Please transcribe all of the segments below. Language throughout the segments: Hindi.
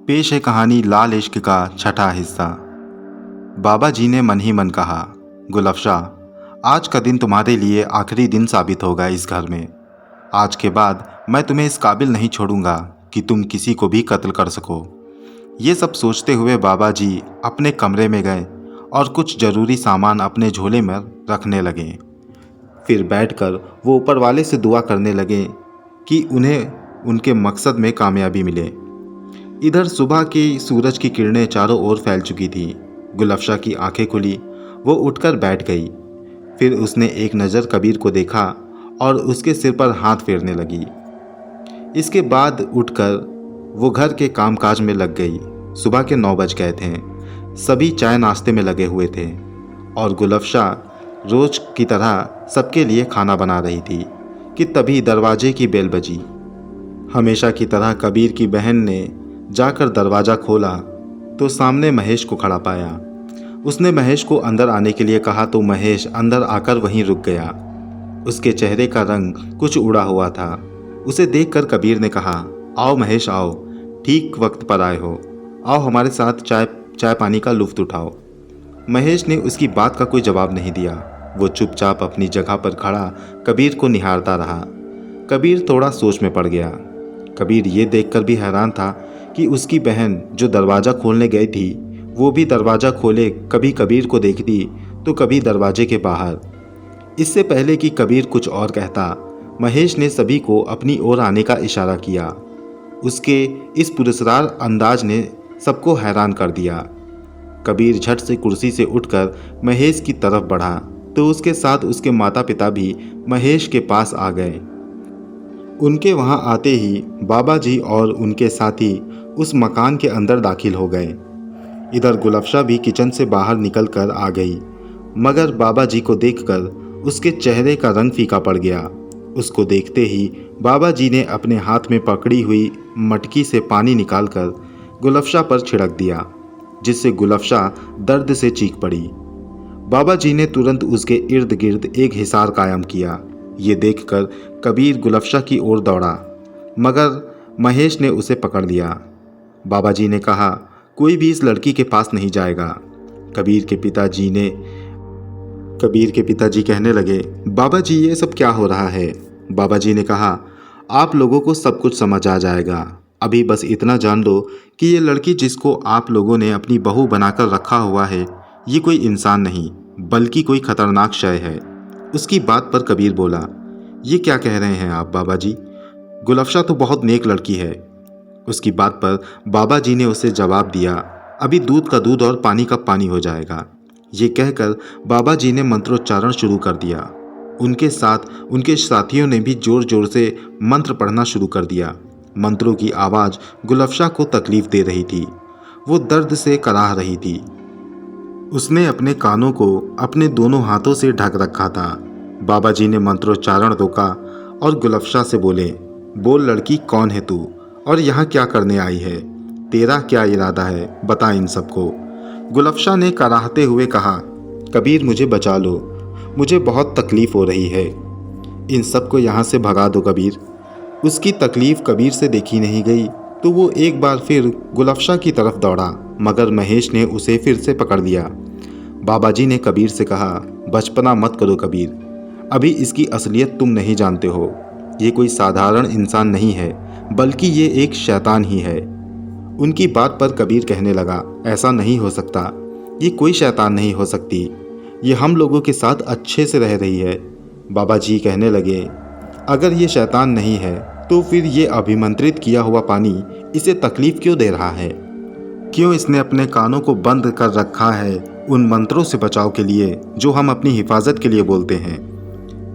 पेश है कहानी लाल इश्क का छठा हिस्सा। बाबा जी ने मन ही मन कहा, गुलफशाह, आज का दिन तुम्हारे लिए आखिरी दिन साबित होगा इस घर में। आज के बाद मैं तुम्हें इस काबिल नहीं छोड़ूंगा कि तुम किसी को भी कत्ल कर सको। ये सब सोचते हुए बाबा जी अपने कमरे में गए और कुछ ज़रूरी सामान अपने झोले में रखने लगे। फिर बैठकर वो ऊपर वाले से दुआ करने लगे कि उन्हें उनके मकसद में कामयाबी मिले। इधर सुबह की सूरज की किरणें चारों ओर फैल चुकी थी। गुलफशाह की आंखें खुली, वो उठकर बैठ गई। फिर उसने एक नज़र कबीर को देखा और उसके सिर पर हाथ फेरने लगी। इसके बाद उठकर वो घर के कामकाज में लग गई। सुबह के 9 बज गए थे। सभी चाय नाश्ते में लगे हुए थे और गुलफशाह रोज की तरह सबके लिए खाना बना रही थी कि तभी दरवाजे की बेल बजी। हमेशा की तरह कबीर की बहन ने जाकर दरवाज़ा खोला तो सामने महेश को खड़ा पाया। उसने महेश को अंदर आने के लिए कहा तो महेश अंदर आकर वहीं रुक गया। उसके चेहरे का रंग कुछ उड़ा हुआ था। उसे देखकर कबीर ने कहा, आओ महेश आओ, ठीक वक्त पर आए हो। आओ हमारे साथ चाय पानी का लुत्फ़ उठाओ। महेश ने उसकी बात का कोई जवाब नहीं दिया। वो चुपचाप अपनी जगह पर खड़ा कबीर को निहारता रहा। कबीर थोड़ा सोच में पड़ गया। कबीर ये देखकर भी हैरान था कि उसकी बहन जो दरवाज़ा खोलने गई थी वो भी दरवाज़ा खोले कभी कबीर को देखती तो कभी दरवाजे के बाहर। इससे पहले कि कबीर कुछ और कहता, महेश ने सभी को अपनी ओर आने का इशारा किया। उसके इस पुरस्कार अंदाज ने सबको हैरान कर दिया। कबीर झट से कुर्सी से उठकर महेश की तरफ बढ़ा तो उसके साथ उसके माता पिता भी महेश के पास आ गए। उनके वहां आते ही बाबा जी और उनके साथी उस मकान के अंदर दाखिल हो गए। इधर गुलफशाह भी किचन से बाहर निकल कर आ गई, मगर बाबा जी को देखकर उसके चेहरे का रंग फीका पड़ गया। उसको देखते ही बाबा जी ने अपने हाथ में पकड़ी हुई मटकी से पानी निकालकर गुलफशाह पर छिड़क दिया, जिससे गुलफशाह दर्द से चीख पड़ी। बाबा जी ने तुरंत उसके इर्द गिर्द एक हिसार कायम किया। ये देखकर कबीर गुलफशाह की ओर दौड़ा, मगर महेश ने उसे पकड़ लिया। बाबा जी ने कहा, कोई भी इस लड़की के पास नहीं जाएगा। कबीर के पिताजी कहने लगे, बाबा जी ये सब क्या हो रहा है। बाबा जी ने कहा, आप लोगों को सब कुछ समझ आ जाएगा। अभी बस इतना जान लो कि ये लड़की जिसको आप लोगों ने अपनी बहू बनाकर रखा हुआ है, ये कोई इंसान नहीं बल्कि कोई खतरनाक शय है। उसकी बात पर कबीर बोला, ये क्या कह रहे हैं आप बाबा जी? गुलफशाह तो बहुत नेक लड़की है। उसकी बात पर बाबा जी ने उसे जवाब दिया, अभी दूध का दूध और पानी का पानी हो जाएगा। ये कहकर बाबा जी ने मंत्रोच्चारण शुरू कर दिया। उनके साथ उनके साथियों ने भी जोर जोर से मंत्र पढ़ना शुरू कर दिया। मंत्रों की आवाज़ गुलफशाह को तकलीफ दे रही थी। वो दर्द से कराह रही थी। उसने अपने कानों को अपने दोनों हाथों से ढक रखा था। बाबा जी ने मंत्रोच्चारण रोका और गुलफशाह से बोले, बोल लड़की, कौन है तू और यहाँ क्या करने आई है? तेरा क्या इरादा है, बता इन सबको। गुलफशाह ने कराहते हुए कहा, कबीर मुझे बचा लो, मुझे बहुत तकलीफ़ हो रही है। इन सबको यहाँ से भगा दो कबीर। उसकी तकलीफ़ कबीर से देखी नहीं गई तो वो एक बार फिर गुलफशाह की तरफ दौड़ा, मगर महेश ने उसे फिर से पकड़ लिया। बाबा जी ने कबीर से कहा, बचपना मत करो कबीर, अभी इसकी असलियत तुम नहीं जानते हो। ये कोई साधारण इंसान नहीं है बल्कि ये एक शैतान ही है। उनकी बात पर कबीर कहने लगा, ऐसा नहीं हो सकता, ये कोई शैतान नहीं हो सकती, ये हम लोगों के साथ अच्छे से रह रही है। बाबा जी कहने लगे, अगर ये शैतान नहीं है तो फिर ये अभिमंत्रित किया हुआ पानी इसे तकलीफ़ क्यों दे रहा है? क्यों इसने अपने कानों को बंद कर रखा है उन मंत्रों से बचाव के लिए जो हम अपनी हिफाजत के लिए बोलते हैं?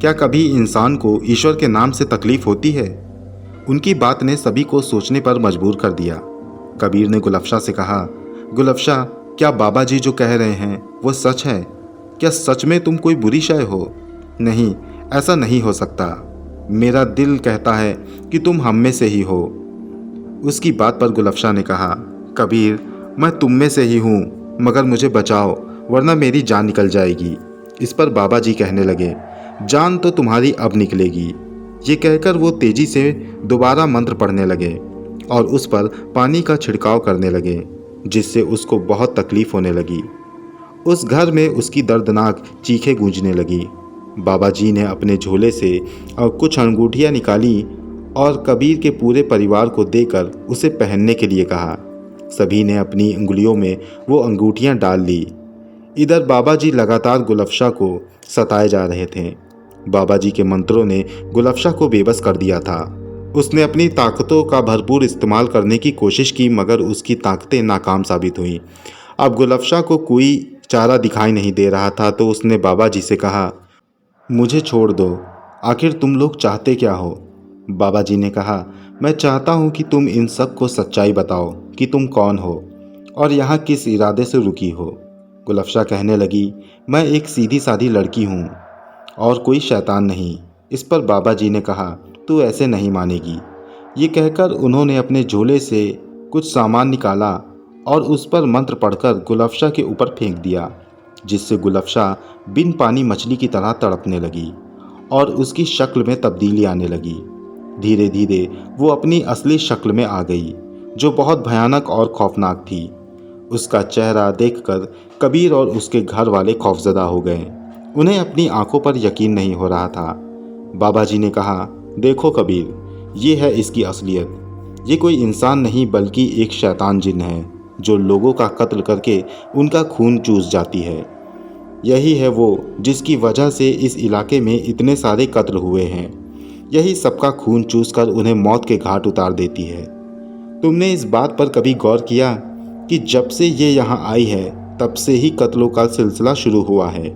क्या कभी इंसान को ईश्वर के नाम से तकलीफ़ होती है? उनकी बात ने सभी को सोचने पर मजबूर कर दिया। कबीर ने गुलफशाह से कहा, गुलफशाह, क्या बाबा जी जो कह रहे हैं वो सच है? क्या सच में तुम कोई बुरी शय हो? नहीं, ऐसा नहीं हो सकता। मेरा दिल कहता है कि तुम हम में से ही हो। उसकी बात पर गुलफशाह ने कहा, कबीर, मैं तुम में से ही हूँ, मगर मुझे बचाओ वरना मेरी जान निकल जाएगी। इस पर बाबा जी कहने लगे, जान तो तुम्हारी अब निकलेगी। ये कहकर वो तेजी से दोबारा मंत्र पढ़ने लगे। और उस पर पानी का छिड़काव करने लगे, जिससे उसको बहुत तकलीफ होने लगी। उस घर में उसकी दर्दनाक चीखें गूंजने लगी। बाबा जी ने अपने झोले से और कुछ अंगूठियां निकाली और कबीर के पूरे परिवार को देकर उसे पहनने के लिए कहा। सभी ने अपनी उंगलियों में वो अंगूठियां डाल ली। इधर बाबा जी लगातार गुलफशा को सताए जा रहे थे। बाबा जी के मंत्रों ने गुलफशा को बेबस कर दिया था। उसने अपनी ताकतों का भरपूर इस्तेमाल करने की कोशिश की, मगर उसकी ताकतें नाकाम साबित हुईं। अब गुलफशा को कोई चारा दिखाई नहीं दे रहा था, तो उसने बाबा जी से कहा, मुझे छोड़ दो, आखिर तुम लोग चाहते क्या हो? बाबा जी ने कहा, मैं चाहता हूँ कि तुम इन सब को सच्चाई बताओ कि तुम कौन हो और यहाँ किस इरादे से रुकी हो। गुलफशा कहने लगी, मैं एक सीधी सादी लड़की हूँ और कोई शैतान नहीं। इस पर बाबा जी ने कहा, तू ऐसे नहीं मानेगी। ये कहकर उन्होंने अपने झोले से कुछ सामान निकाला और उस पर मंत्र पढ़कर गुलफशा के ऊपर फेंक दिया, जिससे गुलफशा बिन पानी मछली की तरह तड़पने लगी और उसकी शक्ल में तब्दीली आने लगी। धीरे धीरे वो अपनी असली शक्ल में आ गई, जो बहुत भयानक और खौफनाक थी। उसका चेहरा देखकर कबीर और उसके घर वाले खौफजदा हो गए। उन्हें अपनी आंखों पर यकीन नहीं हो रहा था। बाबा जी ने कहा, देखो कबीर, ये है इसकी असलियत। ये कोई इंसान नहीं बल्कि एक शैतान जिन है, जो लोगों का कत्ल करके उनका खून चूस जाती है। यही है वो जिसकी वजह से इस इलाके में इतने सारे कत्ल हुए हैं। यही सबका खून चूसकर उन्हें मौत के घाट उतार देती है। तुमने इस बात पर कभी गौर किया कि जब से ये यहाँ आई है तब से ही कत्लों का सिलसिला शुरू हुआ है?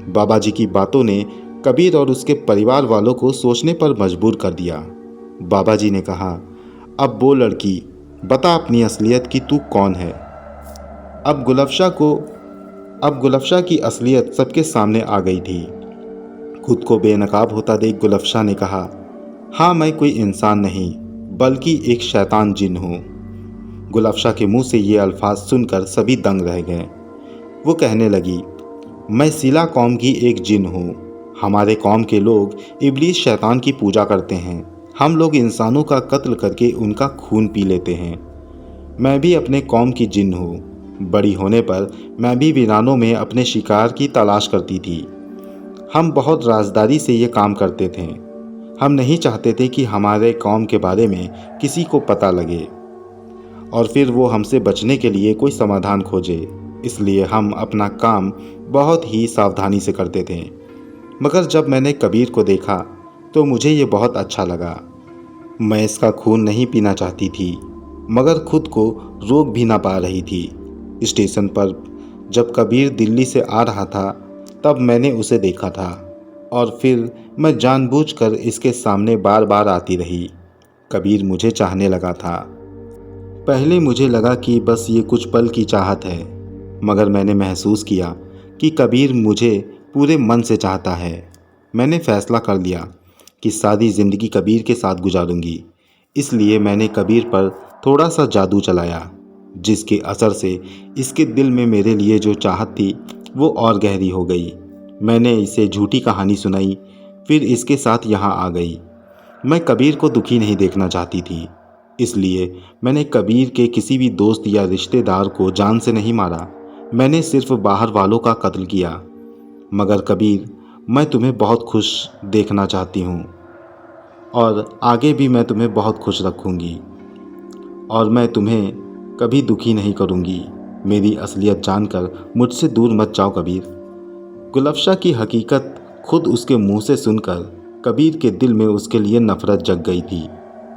बाबा जी की बातों ने कबीर और उसके परिवार वालों को सोचने पर मजबूर कर दिया। बाबा जी ने कहा, अब वो लड़की, बता अपनी असलियत कि तू कौन है। अब गुलफशा की असलियत सबके सामने आ गई थी। खुद को बेनकाब होता देख गुलफशा ने कहा, हाँ, मैं कोई इंसान नहीं बल्कि एक शैतान जिन हूँ। गुलफशा के मुंह से ये अल्फाज सुनकर सभी दंग रह गए। वो कहने लगी, मैं सिला कौम की एक जिन हूँ। हमारे कौम के लोग इब्लीस शैतान की पूजा करते हैं। हम लोग इंसानों का कत्ल करके उनका खून पी लेते हैं। मैं भी अपने कौम की जिन हूँ। बड़ी होने पर मैं भी वीरानों में अपने शिकार की तलाश करती थी। हम बहुत राजदारी से ये काम करते थे। हम नहीं चाहते थे कि हमारे कौम के बारे में किसी को पता लगे और फिर वो हमसे बचने के लिए कोई समाधान खोजे। इसलिए हम अपना काम बहुत ही सावधानी से करते थे। मगर जब मैंने कबीर को देखा तो मुझे ये बहुत अच्छा लगा। मैं इसका खून नहीं पीना चाहती थी, मगर खुद को रोक भी ना पा रही थी। स्टेशन पर जब कबीर दिल्ली से आ रहा था तब मैंने उसे देखा था और फिर मैं जानबूझकर इसके सामने बार बार आती रही। कबीर मुझे चाहने लगा था। पहले मुझे लगा कि बस ये कुछ पल की चाहत है, मगर मैंने महसूस किया कि कबीर मुझे पूरे मन से चाहता है। मैंने फैसला कर लिया कि सारी ज़िंदगी कबीर के साथ गुजारूंगी। इसलिए मैंने कबीर पर थोड़ा सा जादू चलाया, जिसके असर से इसके दिल में मेरे लिए जो चाहत थी वो और गहरी हो गई। मैंने इसे झूठी कहानी सुनाई, फिर इसके साथ यहाँ आ गई। मैं कबीर को दुखी नहीं देखना चाहती थी, इसलिए मैंने कबीर के किसी भी दोस्त या रिश्तेदार को जान से नहीं मारा। मैंने सिर्फ बाहर वालों का कत्ल किया। मगर कबीर, मैं तुम्हें बहुत खुश देखना चाहती हूँ और आगे भी मैं तुम्हें बहुत खुश रखूँगी और मैं तुम्हें कभी दुखी नहीं करूँगी। मेरी असलियत जानकर मुझसे दूर मत जाओ कबीर। गुलफशा की हकीकत खुद उसके मुंह से सुनकर कबीर के दिल में उसके लिए नफरत जग गई थी।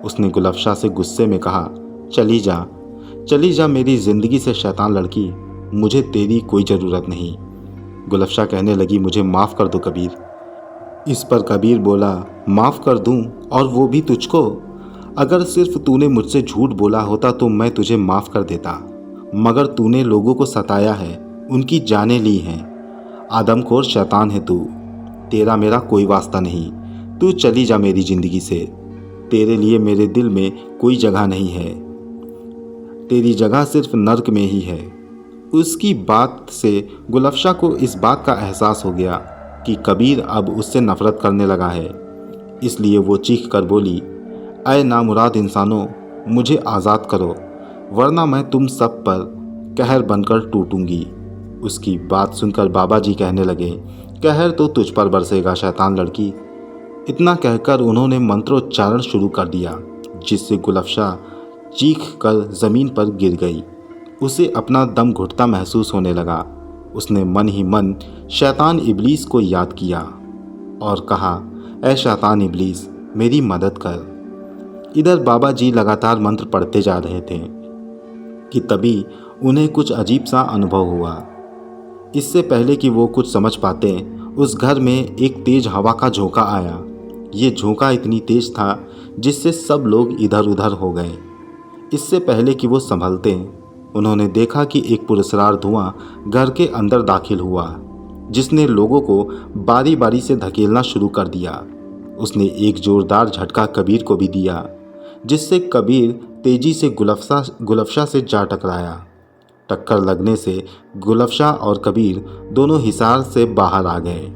उसने गुलफशा से गुस्से में कहा, चली जा मेरी ज़िंदगी से शैतान लड़की, मुझे तेरी कोई ज़रूरत नहीं। गुलफशा कहने लगी, मुझे माफ़ कर दो कबीर। इस पर कबीर बोला, माफ़ कर दूं और वो भी तुझको? अगर सिर्फ तूने मुझसे झूठ बोला होता तो मैं तुझे माफ़ कर देता, मगर तूने लोगों को सताया है, उनकी जानें ली हैं। आदमखोर शैतान है तू। तेरा मेरा कोई वास्ता नहीं। तू चली जा मेरी ज़िंदगी से। तेरे लिए मेरे दिल में कोई जगह नहीं है। तेरी जगह सिर्फ नर्क में ही है। उसकी बात से गुलफशा को इस बात का एहसास हो गया कि कबीर अब उससे नफरत करने लगा है। इसलिए वो चीख कर बोली, अय नामुराद इंसानों, मुझे आज़ाद करो, वरना मैं तुम सब पर कहर बनकर टूटूंगी। उसकी बात सुनकर बाबा जी कहने लगे, कहर तो तुझ पर बरसेगा शैतान लड़की। इतना कहकर उन्होंने मंत्रोच्चारण शुरू कर दिया, जिससे गुलफशा चीख कर ज़मीन पर गिर गई। उसे अपना दम घुटता महसूस होने लगा। उसने मन ही मन शैतान इब्लीस को याद किया और कहा, ऐ शैतान इब्लीस, मेरी मदद कर। इधर बाबा जी लगातार मंत्र पढ़ते जा रहे थे कि तभी उन्हें कुछ अजीब सा अनुभव हुआ। इससे पहले कि वो कुछ समझ पाते, उस घर में एक तेज हवा का झोंका आया। ये झोंका इतनी तेज था जिससे सब लोग इधर उधर हो गए। इससे पहले कि वो संभलते, उन्होंने देखा कि एक पुरस्कार धुआं घर के अंदर दाखिल हुआ, जिसने लोगों को बारी बारी से धकेलना शुरू कर दिया। उसने एक जोरदार झटका कबीर को भी दिया, जिससे कबीर तेजी से गुलफशा से जा टकराया। टक्कर लगने से गुलफशा और कबीर दोनों हिसार से बाहर आ गए।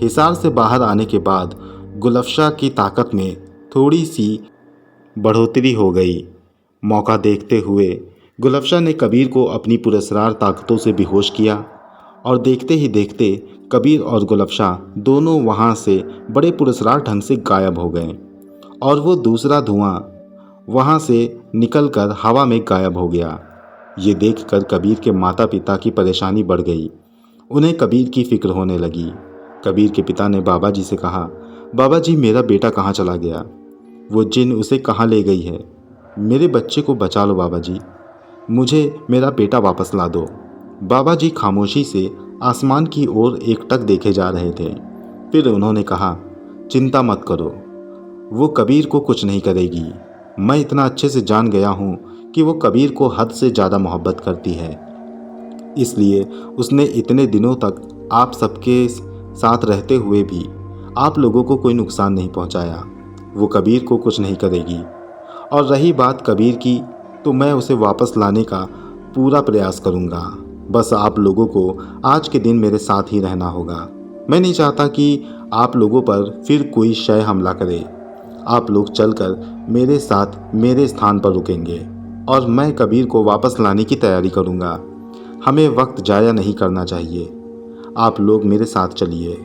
हिसार से बाहर आने के बाद गुलफशा की ताकत में थोड़ी सी बढ़ोतरी हो गई। मौका देखते हुए गुलफशा ने कबीर को अपनी पुरस्कार ताकतों से बेहोश किया और देखते ही देखते कबीर और गुलफशा दोनों वहाँ से बड़े पुरस्कार ढंग से गायब हो गए और वो दूसरा धुआं वहाँ से निकलकर हवा में गायब हो गया। ये देखकर कबीर के माता पिता की परेशानी बढ़ गई। उन्हें कबीर की फिक्र होने लगी। कबीर के पिता ने बाबा जी से कहा, बाबा जी, मेरा बेटा कहाँ चला गया? वो जिन उसे कहाँ ले गई है? मेरे बच्चे को बचा लो बाबा जी, मुझे मेरा बेटा वापस ला दो। बाबा जी खामोशी से आसमान की ओर एकटक देखे जा रहे थे। फिर उन्होंने कहा, चिंता मत करो, वो कबीर को कुछ नहीं करेगी। मैं इतना अच्छे से जान गया हूँ कि वो कबीर को हद से ज़्यादा मोहब्बत करती है, इसलिए उसने इतने दिनों तक आप सबके साथ रहते हुए भी आप लोगों को कोई नुकसान नहीं पहुँचाया। वो कबीर को कुछ नहीं करेगी। और रही बात कबीर की, तो मैं उसे वापस लाने का पूरा प्रयास करूँगा। बस आप लोगों को आज के दिन मेरे साथ ही रहना होगा। मैं नहीं चाहता कि आप लोगों पर फिर कोई शय हमला करे। आप लोग चलकर मेरे साथ मेरे स्थान पर रुकेंगे और मैं कबीर को वापस लाने की तैयारी करूँगा। हमें वक्त ज़ाया नहीं करना चाहिए। आप लोग मेरे साथ चलिए।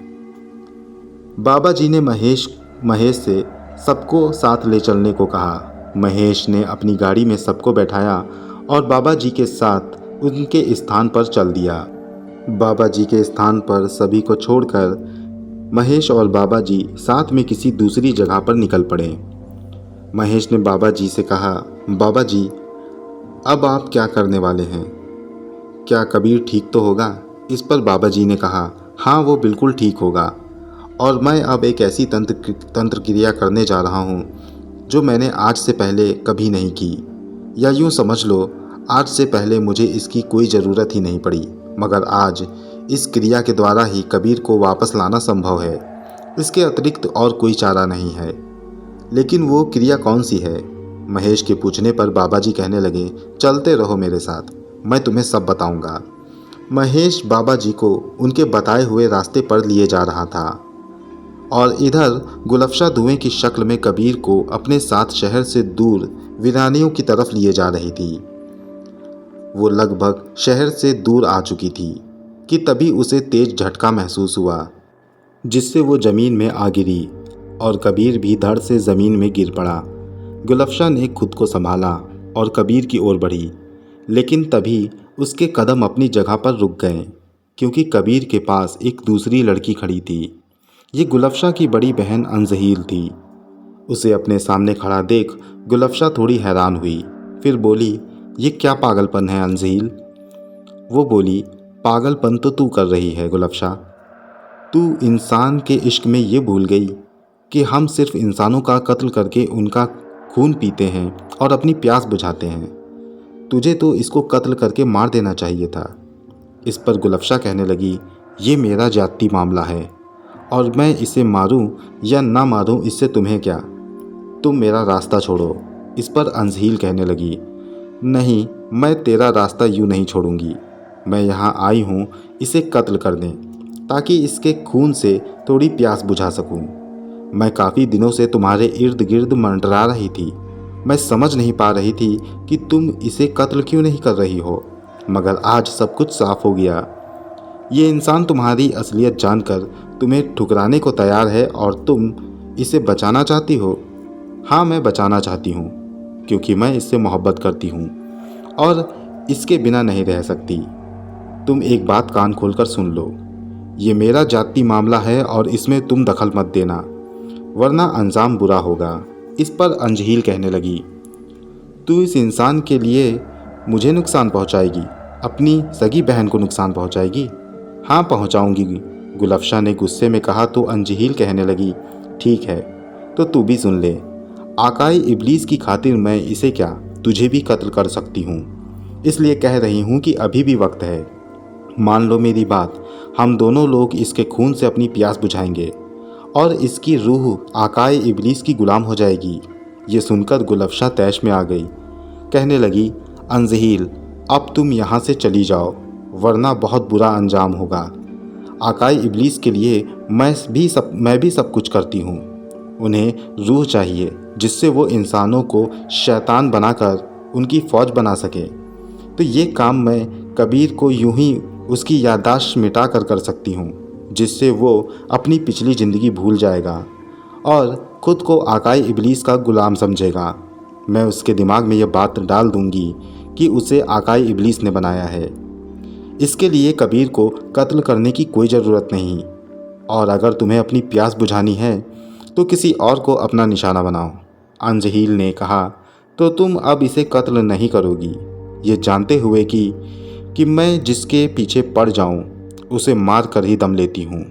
बाबा जी ने महेश से सबको साथ ले चलने को कहा। महेश ने अपनी गाड़ी में सबको बैठाया और बाबा जी के साथ उनके स्थान पर चल दिया। बाबा जी के स्थान पर सभी को छोड़कर महेश और बाबा जी साथ में किसी दूसरी जगह पर निकल पड़े। महेश ने बाबा जी से कहा, बाबा जी, अब आप क्या करने वाले हैं? क्या कबीर ठीक तो होगा? इस पर बाबा जी ने कहा, हाँ, वो बिल्कुल ठीक होगा और मैं अब एक ऐसी तंत्र क्रिया करने जा रहा हूँ जो मैंने आज से पहले कभी नहीं की, या यूँ समझ लो आज से पहले मुझे इसकी कोई ज़रूरत ही नहीं पड़ी, मगर आज इस क्रिया के द्वारा ही कबीर को वापस लाना संभव है। इसके अतिरिक्त और कोई चारा नहीं है। लेकिन वो क्रिया कौन सी है? महेश के पूछने पर बाबा जी कहने लगे, चलते रहो मेरे साथ, मैं तुम्हें सब बताऊंगा। महेश बाबा जी को उनके बताए हुए रास्ते पर लिए जा रहा था और इधर गुलफशा धुएं की शक्ल में कबीर को अपने साथ शहर से दूर वीरानियों की तरफ लिए जा रही थी। वो लगभग शहर से दूर आ चुकी थी कि तभी उसे तेज झटका महसूस हुआ, जिससे वो ज़मीन में आ गिरी और कबीर भी धड़ से ज़मीन में गिर पड़ा। गुलफशा ने खुद को संभाला और कबीर की ओर बढ़ी, लेकिन तभी उसके कदम अपनी जगह पर रुक गए, क्योंकि कबीर के पास एक दूसरी लड़की खड़ी थी। ये गुलफशा की बड़ी बहन अंजहील थी। उसे अपने सामने खड़ा देख गुलफशा थोड़ी हैरान हुई। फिर बोली, ये क्या पागलपन है अंजहील? वो बोली, पागलपन तो तू कर रही है गुलफशा। तू इंसान के इश्क में ये भूल गई कि हम सिर्फ इंसानों का कत्ल करके उनका खून पीते हैं और अपनी प्यास बुझाते हैं। तुझे तो इसको कत्ल करके मार देना चाहिए था। इस पर गुलफशा कहने लगी, ये मेरा जाती मामला है और मैं इसे मारूं या ना मारूं इससे तुम्हें क्या? तुम मेरा रास्ता छोड़ो। इस पर अंजहील कहने लगी, नहीं, मैं तेरा रास्ता यूँ नहीं छोड़ूंगी। मैं यहाँ आई हूँ इसे कत्ल करने, ताकि इसके खून से थोड़ी प्यास बुझा सकूँ। मैं काफ़ी दिनों से तुम्हारे इर्द गिर्द मंडरा रही थी, मैं समझ नहीं पा रही थी कि तुम इसे कत्ल क्यों नहीं कर रही हो, मगर आज सब कुछ साफ हो गया। ये इंसान तुम्हारी असलियत जानकर तुम्हें ठुकराने को तैयार है और तुम इसे बचाना चाहती हो। हाँ, मैं बचाना चाहती हूँ क्योंकि मैं इससे मोहब्बत करती हूँ और इसके बिना नहीं रह सकती। तुम एक बात कान खोलकर सुन लो, ये मेरा जाति मामला है और इसमें तुम दखल मत देना, वरना अंजाम बुरा होगा। इस पर अंजहील कहने लगी, तू इस इंसान के लिए मुझे नुकसान पहुंचाएगी, अपनी सगी बहन को नुकसान पहुंचाएगी? हाँ, पहुंचाऊंगी, गुलफशा ने गुस्से में कहा। तो अंजहील कहने लगी, ठीक है, तो तू भी सुन ले। आकाई इब्लीस की खातिर मैं इसे क्या, तुझे भी कत्ल कर सकती हूँ, इसलिए कह रही हूँ कि अभी भी वक्त है। मान लो मेरी बात, हम दोनों लोग इसके खून से अपनी प्यास बुझाएंगे और इसकी रूह आकाई इब्लीस की गुलाम हो जाएगी। ये सुनकर गुलफशा तैश में आ गई। कहने लगी, अंजहील, अब तुम यहाँ से चली जाओ, वरना बहुत बुरा अंजाम होगा। आकाई इब्लीस के लिए मैं भी सब कुछ करती हूँ। उन्हें रूह चाहिए जिससे वो इंसानों को शैतान बनाकर उनकी फ़ौज बना सके। तो ये काम मैं कबीर को यूं ही उसकी याददाश्त मिटा कर सकती हूँ, जिससे वो अपनी पिछली ज़िंदगी भूल जाएगा और ख़ुद को आकाई इब्लीस का ग़ुलाम समझेगा। मैं उसके दिमाग में यह बात डाल दूंगी कि उसे आकाई इब्लीस ने बनाया है। इसके लिए कबीर को कत्ल करने की कोई ज़रूरत नहीं, और अगर तुम्हें अपनी प्यास बुझानी है तो किसी और को अपना निशाना बनाओ। अंजहील ने कहा, तो तुम अब इसे कत्ल नहीं करोगी, ये जानते हुए कि मैं जिसके पीछे पड़ जाऊं उसे मार कर ही दम लेती हूँ,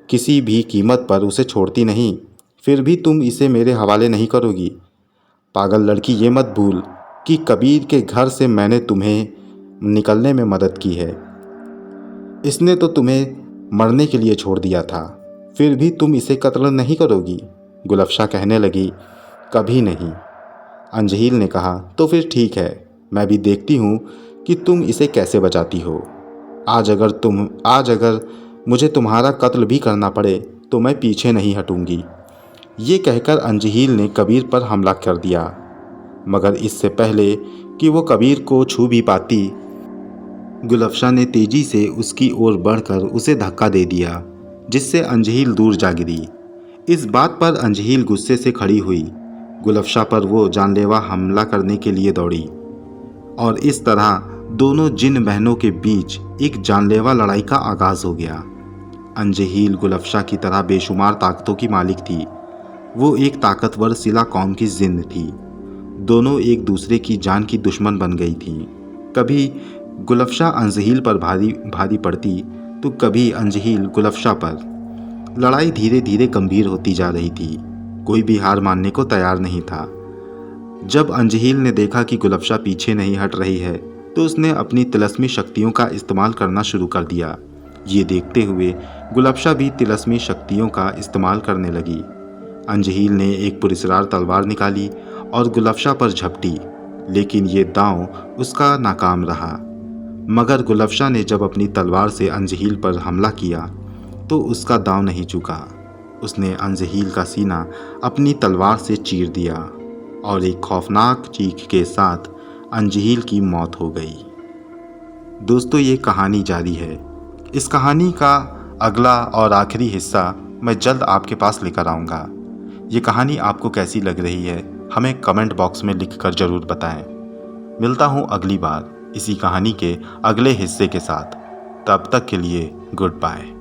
किसी भी कीमत पर उसे छोड़ती नहीं। फिर भी तुम इसे मेरे हवाले नहीं करोगी। पागल लड़की, ये मत भूल कि कबीर के घर से मैंने तुम्हें निकलने में मदद की है। इसने तो तुम्हें मरने के लिए छोड़ दिया था, फिर भी तुम इसे कत्ल नहीं करोगी? गुलफशा कहने लगी, कभी नहीं। अंजहील ने कहा, तो फिर ठीक है, मैं भी देखती हूँ कि तुम इसे कैसे बचाती हो। आज अगर मुझे तुम्हारा कत्ल भी करना पड़े तो मैं पीछे नहीं हटूंगी। ये कहकर अंजहील ने कबीर पर हमला कर दिया, मगर इससे पहले कि वो कबीर को छू भी पाती, गुलफशा ने तेजी से उसकी ओर बढ़कर उसे धक्का दे दिया, जिससे अंजहील दूर जा गिरी। इस बात पर अंजहील गुस्से से खड़ी हुई। गुलफशा पर वो जानलेवा हमला करने के लिए दौड़ी और इस तरह दोनों जिन बहनों के बीच एक जानलेवा लड़ाई का आगाज हो गया। अंजहील गुलफशा की तरह बेशुमार ताकतों की मालिक थी। वो एक ताकतवर सिला कौम की जिन्न थी। दोनों एक दूसरे की जान की दुश्मन बन गई थी। कभी गुलफशा अंजहील पर भारी पड़ती तो कभी अंजहील गुलफशा पर। लड़ाई धीरे धीरे गंभीर होती जा रही थी। कोई भी हार मानने को तैयार नहीं था। जब अंजहील ने देखा कि गुलफशा पीछे नहीं हट रही है तो उसने अपनी तिलस्मी शक्तियों का इस्तेमाल करना शुरू कर दिया। ये देखते हुए गुलफशा भी तिलस्मी शक्तियों का इस्तेमाल करने लगी। अंजहील ने एक पुरस्कार तलवार निकाली और गुलफशा पर झपटी, लेकिन ये दांव उसका नाकाम रहा। मगर गुलफशा ने जब अपनी तलवार से अंजहील पर हमला किया तो उसका दांव नहीं चुका। उसने अंजहील का सीना अपनी तलवार से चीर दिया और एक खौफनाक चीख के साथ अंजहील की मौत हो गई। दोस्तों, ये कहानी जारी है। इस कहानी का अगला और आखिरी हिस्सा मैं जल्द आपके पास लेकर आऊँगा। ये कहानी आपको कैसी लग रही है हमें कमेंट बॉक्स में लिखकर ज़रूर बताएं। मिलता हूँ अगली बार इसी कहानी के अगले हिस्से के साथ। तब तक के लिए गुड बाय।